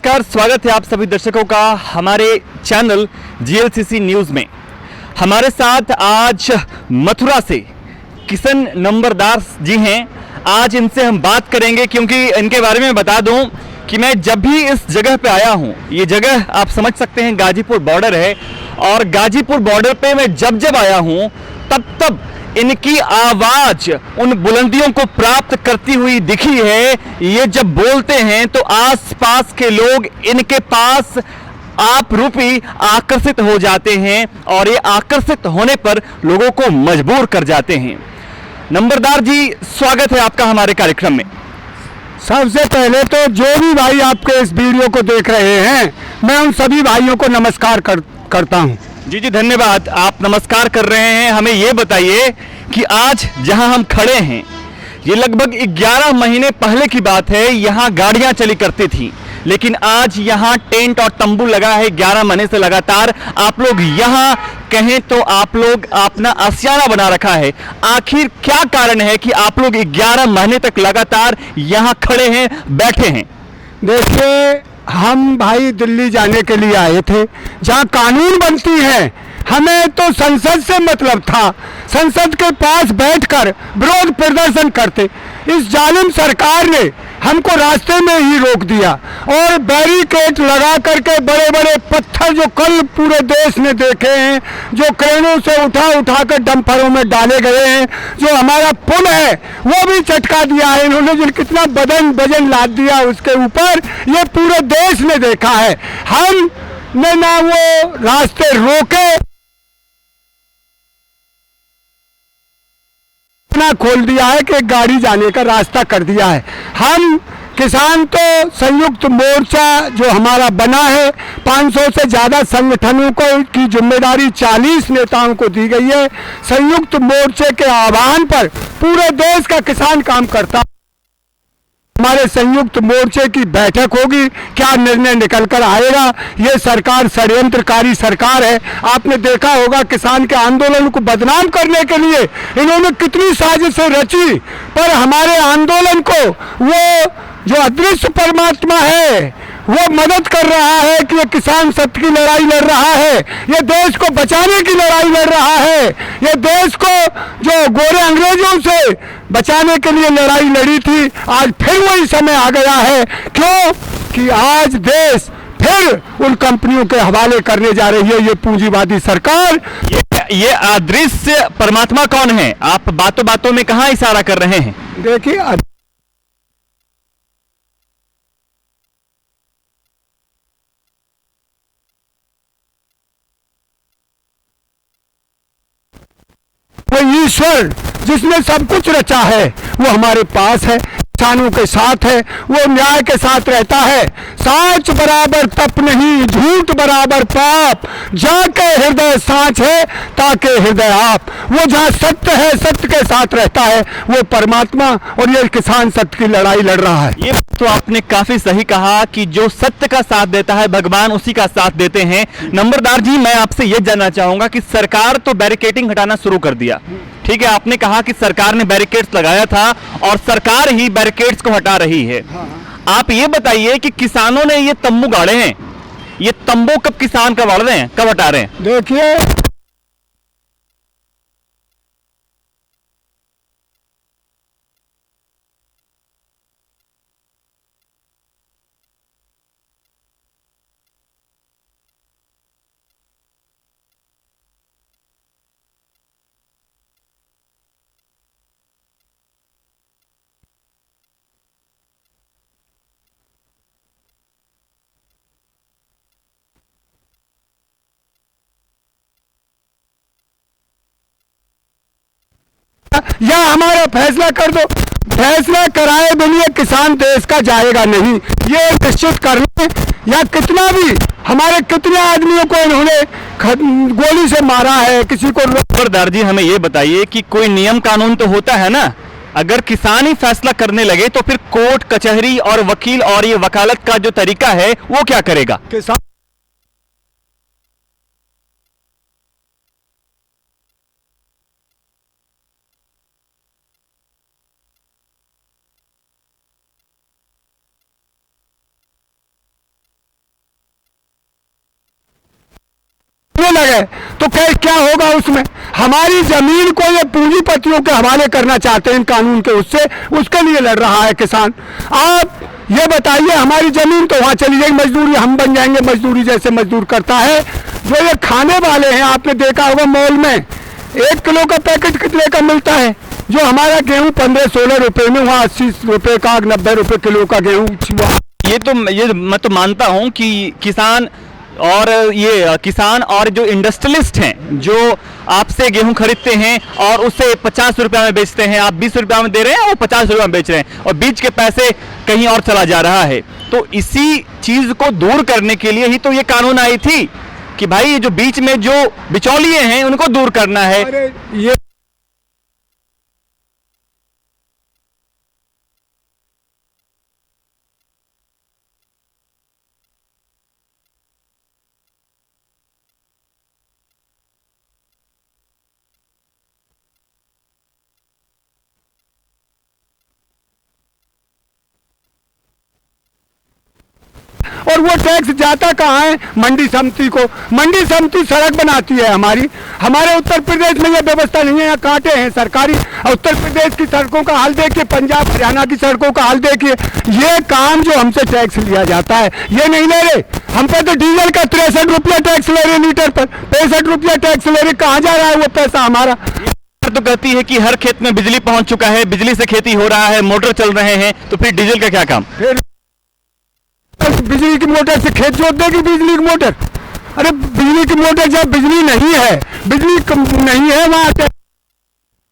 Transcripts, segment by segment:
नमस्कार, स्वागत है आप सभी दर्शकों का हमारे चैनल जीएलसीसी न्यूज में। हमारे साथ आज मथुरा से किशन नंबरदार जी हैं। आज इनसे हम बात करेंगे क्योंकि इनके बारे में बता दूं कि मैं जब भी इस जगह पे आया हूं, ये जगह आप समझ सकते हैं गाजीपुर बॉर्डर है, और गाजीपुर बॉर्डर पे मैं जब जब आया हूं तब इनकी आवाज उन बुलंदियों को प्राप्त करती हुई दिखी है। ये जब बोलते हैं तो आसपास के लोग इनके पास आप रूपी आकर्षित हो जाते हैं और ये आकर्षित होने पर लोगों को मजबूर कर जाते हैं। नंबरदार जी, स्वागत है आपका हमारे कार्यक्रम में। सबसे पहले तो जो भी भाई आपके इस वीडियो को देख रहे हैं, मैं उन सभी भाइयों को नमस्कार करता हूं। जी जी, धन्यवाद। आप नमस्कार कर रहे हैं। हमें ये बताइए कि आज जहां हम खड़े हैं, ये लगभग 11 महीने पहले की बात है। यहाँ गाड़ियां चली करती थी, लेकिन आज यहाँ टेंट और तंबू लगा है 11 महीने से लगातार। आप लोग यहाँ कहें तो आप लोग अपना आशियाना बना रखा है। आखिर क्या कारण है कि आप लोग 11 महीने तक लगातार यहाँ खड़े हैं, बैठे हैं? देखिए, हम भाई दिल्ली जाने के लिए आए थे, जहाँ कानून बनती है। हमें तो संसद से मतलब था, संसद के पास बैठकर विरोध प्रदर्शन करते। इस जालिम सरकार ने हमको रास्ते में ही रोक दिया और बैरिकेड लगा करके बड़े बड़े पत्थर जो कल पूरे देश ने देखे हैं, जो क्रेनों से उठा कर डंपरों में डाले गए हैं, जो हमारा पुल है वो भी चटका दिया है इन्होंने। जो कितना वजन लाद दिया उसके ऊपर, ये पूरे देश ने देखा है। हम ने ना वो रास्ते रोके, खोल दिया है कि गाड़ी जाने का रास्ता कर दिया है। हम किसान तो संयुक्त मोर्चा जो हमारा बना है, 500 से ज़्यादा संगठनों को की जिम्मेदारी 40 नेताओं को दी गई है। संयुक्त मोर्चे के आह्वान पर पूरे देश का किसान काम करता है। हमारे संयुक्त मोर्चे की बैठक होगी, क्या निर्णय निकल कर आएगा। ये सरकार षड्यंत्रकारी सरकार है। आपने देखा होगा किसान के आंदोलन को बदनाम करने के लिए इन्होंने कितनी साजिशें रची, पर हमारे आंदोलन को वो जो अदृश्य परमात्मा है वो मदद कर रहा है कि ये किसान सत्य की लड़ाई लड़ रहा है, ये देश को बचाने की लड़ाई लड़ रहा है, ये देश को जो गोरे अंग्रेजों से बचाने के लिए लड़ाई लड़ी थी, आज फिर वही समय आ गया है। क्यों कि आज देश फिर उन कंपनियों के हवाले करने जा रही है ये पूंजीवादी सरकार। ये अदृश्य परमात्मा कौन है? आप बातों बातों में कहां इशारा कर रहे हैं? देखिए, वो ईश्वर जिसने सब कुछ रचा है वो हमारे पास है, किसानों के साथ है, वो न्याय के साथ रहता है। साच बराबर तप नहीं, झूठ बराबर पाप, जाके हृदय साच है ताके हृदय आप। वो जहाँ सत्य है, सत्य के साथ रहता है, वो परमात्मा, और ये किसान सत्य की लड़ाई लड़ रहा है। ये तो आपने काफी सही कहा कि जो सत्य का साथ देता है भगवान उसी का साथ देते हैं। नंबरदार जी, मैं आपसे ये जानना चाहूंगा कि सरकार तो बैरिकेडिंग हटाना शुरू कर दिया, ठीक है, आपने कहा कि सरकार ने बैरिकेड्स लगाया था और सरकार ही बैरिकेड्स को हटा रही है। आप ये बताइए कि किसानों ने ये तंबू गाड़े हैं, ये तंबू कब किसान कब गाड़ रहे हैं, कब हटा रहे हैं? देखिए, या हमारा फैसला कर दो। फैसला कराए बिना किसान देश का जाएगा नहीं, ये निश्चित कर लें। या कितना भी हमारे कितने आदमियों को इन्होंने गोली से मारा है, किसी को। नंबरदार जी, हमें ये बताइए कि कोई नियम कानून तो होता है ना? अगर किसान ही फैसला करने लगे तो फिर कोर्ट कचहरी और वकील और ये वकालत का जो तरीका है वो क्या करेगा? किसान अलग है, तो क्या होगा उसमें? हमारी जमीन को ये पूंजीपतियों के हवाले करना चाहते हैं कानून के, उसके लिए लड़ रहा है किसान। आप ये बताइए, हमारी जमीन तो वहां चली जाएगी, मजदूरी हम बन जाएंगे, मजदूरी जैसे मजदूर करता है। जो ये खाने वाले हैं, आपने देखा होगा मॉल में 1 किलो का पैकेट कितने का मिलता है? जो हमारा गेहूं 15-16 रुपए में, वहाँ 80 रुपए का, 90 रुपए किलो का गेहूं। ये मैं तो मानता हूं कि किसान और जो इंडस्ट्रियलिस्ट हैं, जो आपसे गेहूं खरीदते हैं और उसे 50 रुपया में बेचते हैं, आप 20 रुपया में दे रहे हैं, वो 50 रुपया में बेच रहे हैं और बीच के पैसे कहीं और चला जा रहा है। तो इसी चीज को दूर करने के लिए ही तो ये कानून आई थी कि भाई ये जो बीच में जो बिचौलिए हैं उनको दूर करना है। अरे ये और वो टैक्स जाता कहाँ है? मंडी समिति को। मंडी समिति सड़क बनाती है हमारे उत्तर प्रदेश में ये व्यवस्था नहीं है। यहाँ कांटे हैं सरकारी। उत्तर प्रदेश की सड़कों का हाल देखिए, पंजाब हरियाणा की सड़कों का हाल देखिए। ये काम जो हमसे टैक्स लिया जाता है, ये नहीं ले रहे हम पे। तो डीजल का 63 रुपया टैक्स ले रहे, लीटर पर 65 रुपया टैक्स ले रहे। कहाँ जा रहा है वो पैसा हमारा? तो कहती है कि हर खेत में बिजली पहुंच चुका है, बिजली से खेती हो रहा है, मोटर चल रहे हैं, तो फिर डीजल का क्या काम? फिर बिजली की मोटर से खेत जोत देगी बिजली की मोटर? अरे बिजली की मोटर जब बिजली नहीं है, नहीं है वहां।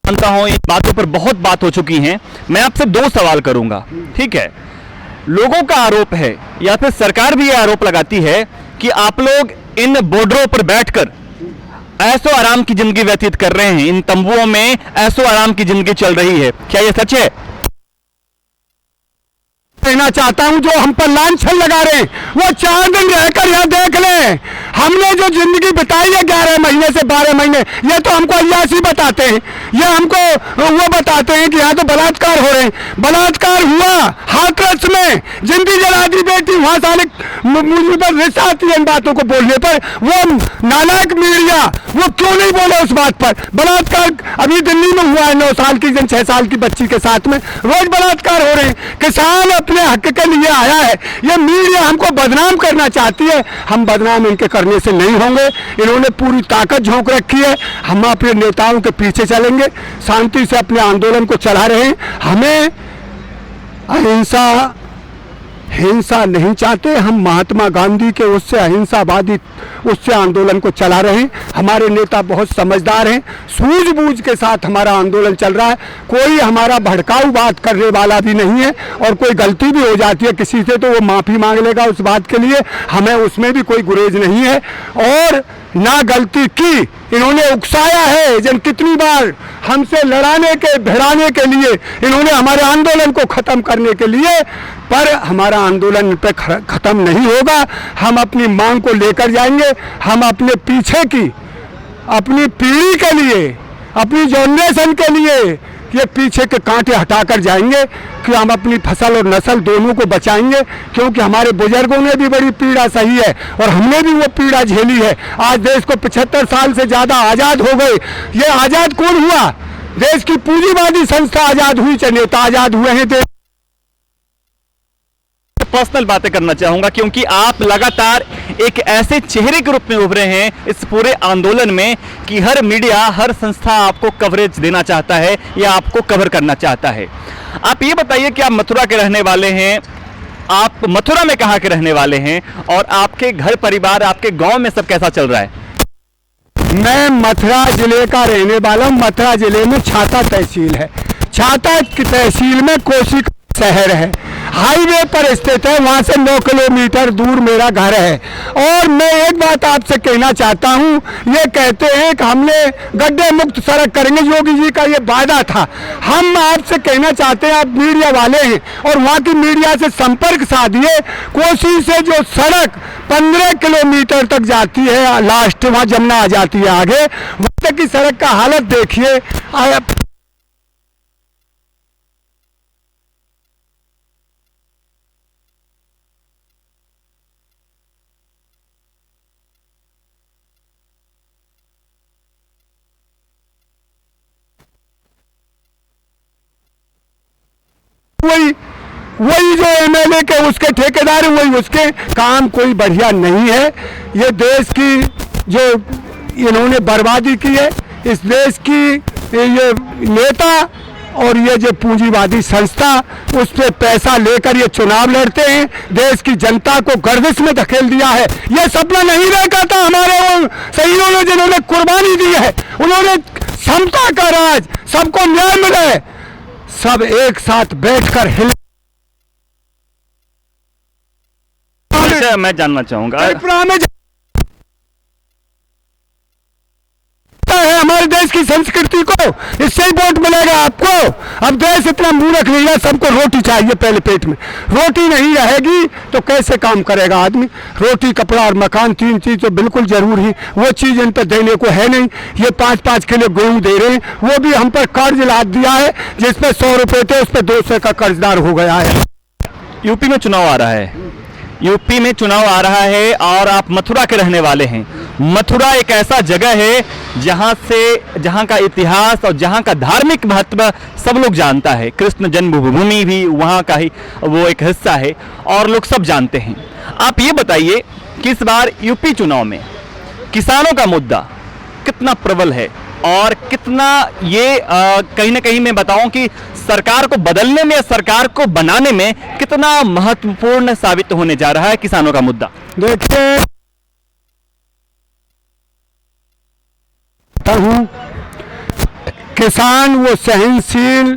मानता हूं इन बातों पर बहुत बात हो चुकी है। मैं आपसे 2 सवाल करूंगा, ठीक है? लोगों का आरोप है या फिर सरकार भी यह आरोप लगाती है कि आप लोग इन बॉर्डरों पर बैठकर ऐसो आराम की जिंदगी व्यतीत कर रहे हैं, इन तंबुओं में ऐसो आराम की जिंदगी चल रही है। क्या यह सच है? कहना चाहता हूं, जो हम पर लांछन लगा रहे हैं वो 4 दिन रहकर यहां देख लें। हमने जो जिंदगी बिताई है 11 महीने से 12 महीने, ये तो हमको अय्यासी बताते हैं। ये हमको वो बताते हैं कि यहाँ तो बलात्कार हो रहे हैं। बलात्कार हुआ हाथरस में, जिंदगी जला दी बेटी। वहां साले मुझे पर रिश्ता आती है इन बातों को बोलने पर। वो नालायक मीडिया वो क्यों नहीं बोले उस बात पर? बलात्कार अभी दिल्ली में हुआ है, 9 साल की 6 साल की बच्ची के साथ में रोज बलात्कार हो रहे हैं। किसान अपने हक के लिए आया है। ये मीडिया हमको बदनाम करना चाहती है। हम बदनाम इनके करने से नहीं होंगे। इन्होंने पूरी ताकत झोंक रखी है। हम अपने नेताओं के पीछे चलेंगे, शांति से अपने आंदोलन को चला रहे हैं। हमें हिंसा नहीं चाहते। हम महात्मा गांधी के उससे अहिंसावादी उससे आंदोलन को चला रहे हैं। हमारे नेता बहुत समझदार हैं, सूझबूझ के साथ हमारा आंदोलन चल रहा है। कोई हमारा भड़काऊ बात करने वाला भी नहीं है, और कोई गलती भी हो जाती है किसी से तो वो माफ़ी मांग लेगा उस बात के लिए। हमें उसमें भी कोई गुरेज नहीं है। और ना गलती की इन्होंने उकसाया है। जन कितनी बार हमसे लड़ाने के भिड़ाने के लिए इन्होंने हमारे आंदोलन को ख़त्म करने के लिए, पर हमारा आंदोलन पे ख़त्म नहीं होगा। हम अपनी मांग को लेकर जाएंगे। हम अपने पीछे की अपनी पीढ़ी के लिए, अपनी जनरेशन के लिए ये पीछे के कांटे हटाकर जाएंगे कि हम अपनी फसल और नस्ल दोनों को बचाएंगे। क्योंकि हमारे बुजुर्गों ने भी बड़ी पीड़ा सही है और हमने भी वो पीड़ा झेली है। आज देश को 75 साल से ज़्यादा आज़ाद हो गए। ये आज़ाद कौन हुआ? देश की पूंजीवादी संस्था आज़ाद हुई, चाहे नेता आज़ाद हुए हैं। पर्सनल बातें करना चाहूंगा क्योंकि आप लगातार एक ऐसे चेहरे के रूप में उभरे हैं इस पूरे आंदोलन में कि हर मीडिया, हर संस्था आपको कवरेज देना चाहता है या आपको कवर करना चाहता है। आप ये बताइए कि आप मथुरा के रहने वाले हैं, आप मथुरा में कहाँ के रहने वाले हैं और आपके घर परिवार, आपके गांव में सब कैसा चल रहा है? मैं मथुरा जिले का रहने वाला हूँ। मथुरा जिले में छाता तहसील है। छाता की तहसील में कोसी शहर है, हाईवे पर स्थित है। वहां से 9 किलोमीटर दूर मेरा घर है। और मैं एक बात आपसे कहना चाहता हूं, ये कहते हैं कि हमने गड्ढे मुक्त सड़क करेंगे, योगी जी का ये वादा था। हम आपसे कहना चाहते हैं, आप मीडिया वाले हैं और वहां की मीडिया से संपर्क साधिए। कोसी से जो सड़क 15 किलोमीटर तक जाती है, लास्ट वहां जमुना आ जाती है, आगे वहां तक की सड़क का हालत देखिए। वही जो एमएलए के उसके ठेकेदार हैं, वही उसके काम कोई बढ़िया नहीं है। ये देश की जो इन्होंने बर्बादी की है, इस देश की ये नेता और ये जो पूंजीवादी संस्था उस पे पैसा लेकर ये चुनाव लड़ते हैं, देश की जनता को गर्दिश में धकेल दिया है। ये सपना नहीं देखा था हमारे वो शहीदों ने जिन्होंने कुर्बानी दी है, उन्होंने समता का राज, सबको न्याय मिले, सब एक साथ बैठकर हिल। अच्छा, मैं जानना चाहूंगा है हमारे देश की संस्कृति को, इससे ही वोट मिलेगा आपको। अब देश इतना मूर्ख नहीं है, सबको रोटी चाहिए पहले पेट में, रोटी नहीं रहेगी तो कैसे काम करेगा आदमी। रोटी, कपड़ा और मकान, 3 चीज तो बिल्कुल जरूरी, वो चीज इन पर देने को है नहीं। ये 5-5 किलो गेहूं दे रहे हैं, वो भी हम पर कर्ज लाद दिया है, जिसपे 100 रुपए थे उस पर 200 का कर्जदार हो गया है। यूपी में चुनाव आ रहा है, यूपी में चुनाव आ रहा है और आप मथुरा के रहने वाले हैं। मथुरा एक ऐसा जगह है जहां का इतिहास और जहां का धार्मिक महत्व सब लोग जानता है। कृष्ण जन्मभूमि भी वहां का ही वो एक हिस्सा है और लोग सब जानते हैं। आप ये बताइए कि इस बार यूपी चुनाव में किसानों का मुद्दा कितना प्रबल है और कितना ये कहीं ना कहीं मैं बताऊं कि सरकार को बदलने में, सरकार को बनाने में कितना महत्वपूर्ण साबित होने जा रहा है किसानों का मुद्दा। देखिए हूँ, किसान वो सहनशील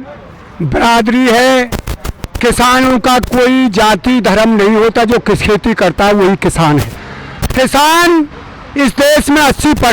बिरादरी है। किसानों का कोई जाति धर्म नहीं होता, जो खेती करता है वही किसान है। किसान इस देश में 80%